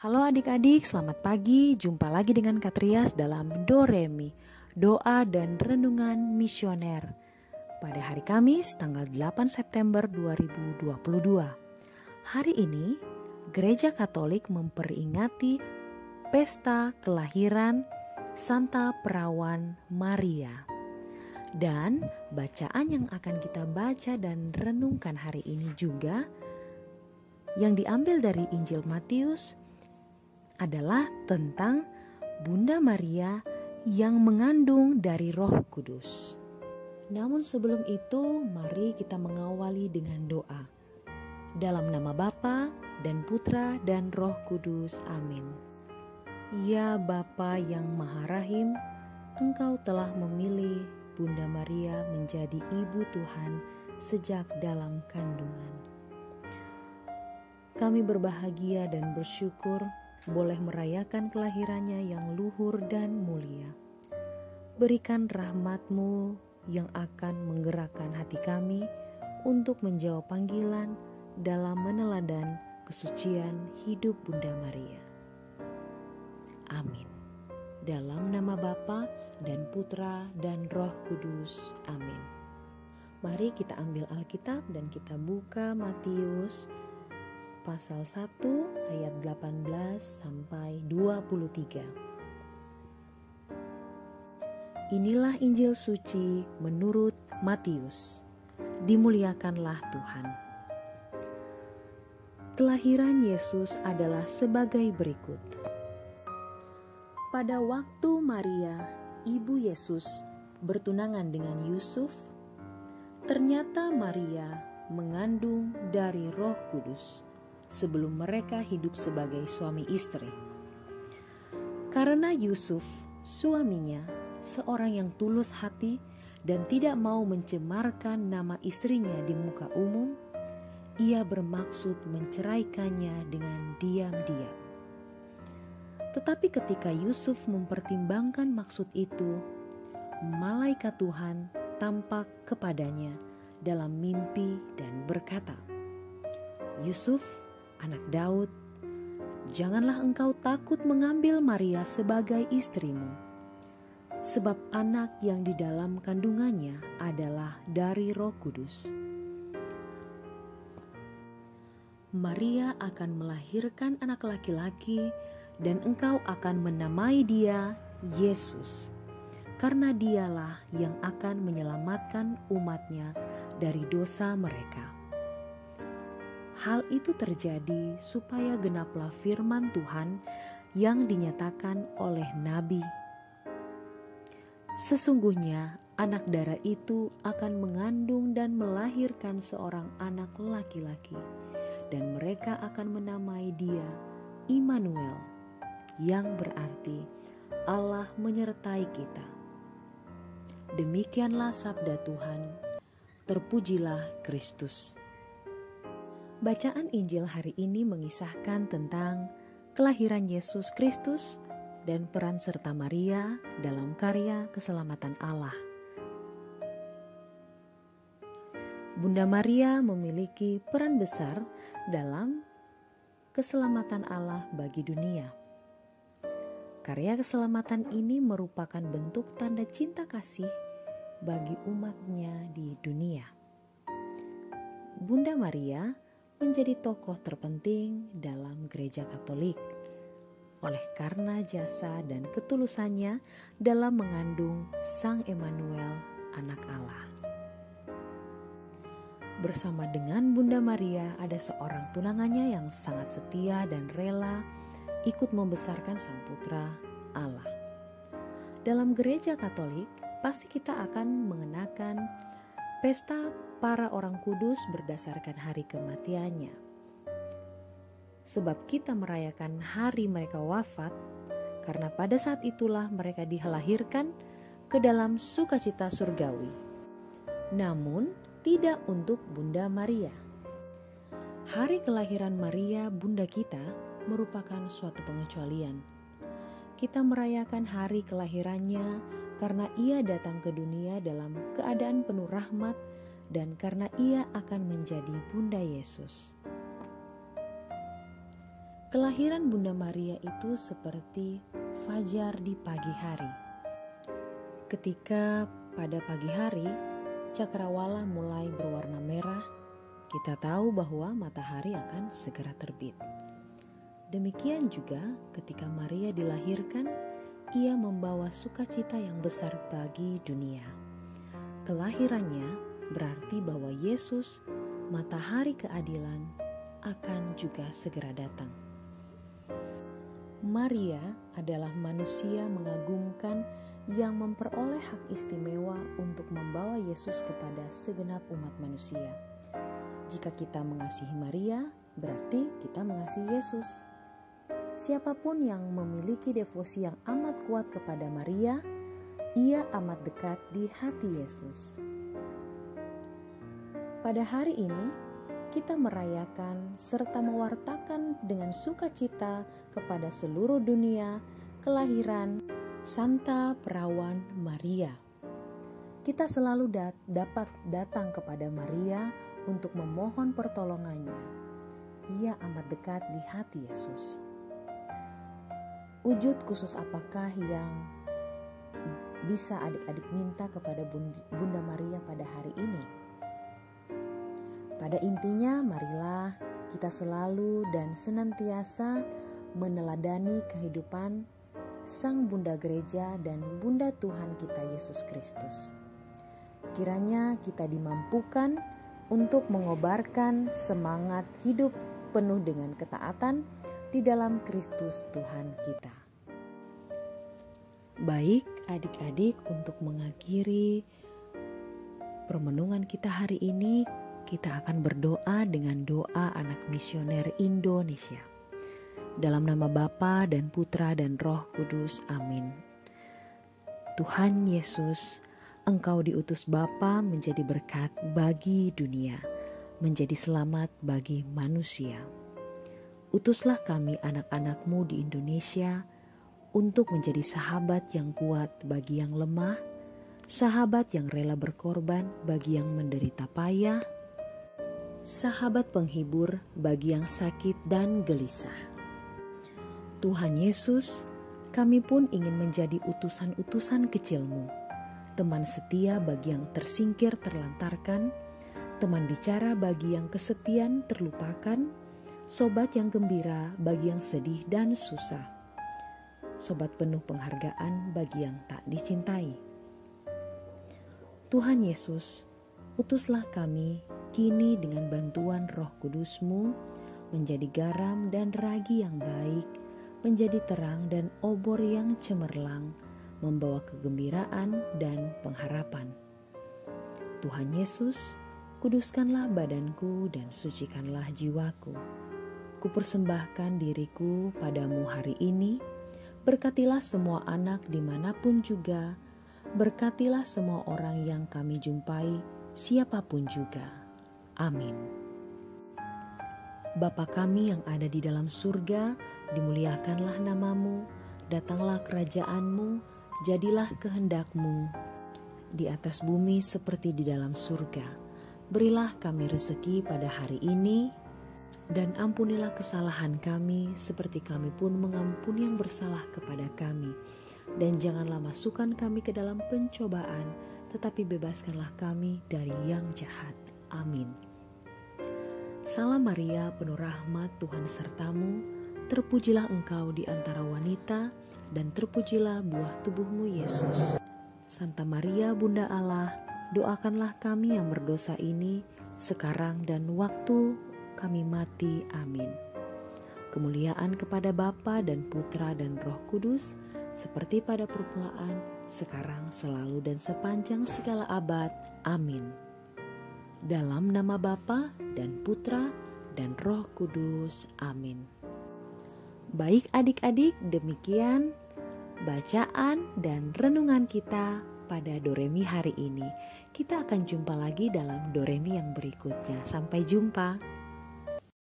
Halo adik-adik, selamat pagi. Jumpa lagi dengan Katrias dalam Doremi, doa dan renungan misioner. Pada hari Kamis, tanggal 8 September 2022. Hari ini, Gereja Katolik memperingati pesta kelahiran Santa Perawan Maria. Dan bacaan yang akan kita baca dan renungkan hari ini juga yang diambil dari Injil Matius adalah tentang Bunda Maria yang mengandung dari Roh Kudus. Namun sebelum itu, mari kita mengawali dengan doa. Dalam nama Bapa dan Putra dan Roh Kudus. Amin. Ya Bapa yang Maha Rahim, Engkau telah memilih Bunda Maria menjadi Ibu Tuhan sejak dalam kandungan. Kami berbahagia dan bersyukur boleh merayakan kelahirannya yang luhur dan mulia. Berikan rahmat-Mu yang akan menggerakkan hati kami untuk menjawab panggilan dalam meneladan kesucian hidup Bunda Maria. Amin. Dalam nama Bapa dan Putra dan Roh Kudus. Amin. Mari kita ambil Alkitab dan kita buka Matius pasal 1 ayat 18 sampai 23. Inilah Injil suci menurut Matius. Dimuliakanlah Tuhan. Kelahiran Yesus adalah sebagai berikut. Pada waktu Maria, ibu Yesus, bertunangan dengan Yusuf, ternyata Maria mengandung dari Roh Kudus sebelum mereka hidup sebagai suami istri. Karena Yusuf, suaminya, seorang yang tulus hati dan tidak mau mencemarkan nama istrinya di muka umum, ia bermaksud menceraikannya dengan diam-diam. Tetapi ketika Yusuf mempertimbangkan maksud itu, malaikat Tuhan tampak kepadanya dalam mimpi dan berkata, "Yusuf, anak Daud, janganlah engkau takut mengambil Maria sebagai istrimu, sebab anak yang di dalam kandungannya adalah dari Roh Kudus. Maria akan melahirkan anak laki-laki dan engkau akan menamai dia Yesus, karena dialah yang akan menyelamatkan umatnya dari dosa mereka." Hal itu terjadi supaya genaplah firman Tuhan yang dinyatakan oleh Nabi. Sesungguhnya anak darah itu akan mengandung dan melahirkan seorang anak laki-laki, dan mereka akan menamai dia Immanuel, yang berarti Allah menyertai kita. Demikianlah sabda Tuhan. Terpujilah Kristus. Bacaan Injil hari ini mengisahkan tentang kelahiran Yesus Kristus dan peran serta Maria dalam karya keselamatan Allah. Bunda Maria memiliki peran besar dalam keselamatan Allah bagi dunia. Karya keselamatan ini merupakan bentuk tanda cinta kasih bagi umatnya di dunia. Bunda Maria menjadi tokoh terpenting dalam Gereja Katolik oleh karena jasa dan ketulusannya dalam mengandung Sang Immanuel, anak Allah. Bersama dengan Bunda Maria ada seorang tunangannya yang sangat setia dan rela ikut membesarkan Sang Putra Allah. Dalam Gereja Katolik, pasti kita akan mengenakan pesta para orang kudus berdasarkan hari kematiannya. Sebab kita merayakan hari mereka wafat, karena pada saat itulah mereka dilahirkan ke dalam sukacita surgawi. Namun tidak untuk Bunda Maria. Hari kelahiran Maria, Bunda kita, merupakan suatu pengecualian. Kita merayakan hari kelahirannya karena ia datang ke dunia dalam keadaan penuh rahmat dan karena ia akan menjadi Bunda Yesus. Kelahiran Bunda Maria itu seperti fajar di pagi hari. Ketika pada pagi hari cakrawala mulai berwarna merah, kita tahu bahwa matahari akan segera terbit. Demikian juga ketika Maria dilahirkan, ia membawa sukacita yang besar bagi dunia. Kelahirannya berarti bahwa Yesus, matahari keadilan, akan juga segera datang. Maria adalah manusia mengagumkan yang memperoleh hak istimewa untuk membawa Yesus kepada segenap umat manusia. Jika kita mengasihi Maria, berarti kita mengasihi Yesus. Siapapun yang memiliki devosi yang amat kuat kepada Maria, ia amat dekat di hati Yesus. Pada hari ini, kita merayakan serta mewartakan dengan sukacita kepada seluruh dunia kelahiran Santa Perawan Maria. Kita selalu dapat datang kepada Maria untuk memohon pertolongannya. Ia amat dekat di hati Yesus. Wujud khusus apakah yang bisa adik-adik minta kepada Bunda Maria pada hari ini? Pada intinya, marilah kita selalu dan senantiasa meneladani kehidupan Sang Bunda Gereja dan Bunda Tuhan kita Yesus Kristus. Kiranya kita dimampukan untuk mengobarkan semangat hidup penuh dengan ketaatan di dalam Kristus Tuhan kita. Baik adik-adik, untuk mengakhiri permenungan kita hari ini, kita akan berdoa dengan doa anak misioner Indonesia. Dalam nama Bapa dan Putra dan Roh Kudus, amin. Tuhan Yesus, Engkau diutus Bapa menjadi berkat bagi dunia, menjadi selamat bagi manusia. Utuslah kami anak-anak-Mu di Indonesia untuk menjadi sahabat yang kuat bagi yang lemah, sahabat yang rela berkorban bagi yang menderita payah, sahabat penghibur bagi yang sakit dan gelisah. Tuhan Yesus, kami pun ingin menjadi utusan-utusan kecil-Mu, teman setia bagi yang tersingkir terlantarkan, teman bicara bagi yang kesepian terlupakan, sobat yang gembira bagi yang sedih dan susah, sobat penuh penghargaan bagi yang tak dicintai. Tuhan Yesus, utuslah kami kini dengan bantuan Roh Kudus-Mu menjadi garam dan ragi yang baik, menjadi terang dan obor yang cemerlang, membawa kegembiraan dan pengharapan. Tuhan Yesus, kuduskanlah badanku dan sucikanlah jiwaku. Kupersembahkan diriku padamu hari ini. Berkatilah semua anak dimanapun juga. Berkatilah semua orang yang kami jumpai, siapapun juga. Amin. Bapa kami yang ada di dalam surga, dimuliakanlah nama-Mu, datanglah kerajaan-Mu, jadilah kehendak-Mu di atas bumi seperti di dalam surga. Berilah kami rezeki pada hari ini, dan ampunilah kesalahan kami seperti kami pun mengampuni yang bersalah kepada kami. Dan janganlah masukkan kami ke dalam pencobaan, tetapi bebaskanlah kami dari yang jahat. Amin. Salam Maria, penuh rahmat, Tuhan sertamu. Terpujilah engkau di antara wanita, dan terpujilah buah tubuhmu Yesus. Santa Maria, Bunda Allah, doakanlah kami yang berdosa ini, sekarang dan waktu kami mati. Amin. Kemuliaan kepada Bapa dan Putra dan Roh Kudus, seperti pada permulaan, sekarang, selalu, dan sepanjang segala abad. Amin. Dalam nama Bapa dan Putra dan Roh Kudus. Amin. Baik adik-adik, demikian bacaan dan renungan kita pada Doremi hari ini. Kita akan jumpa lagi dalam Doremi yang berikutnya. Sampai jumpa.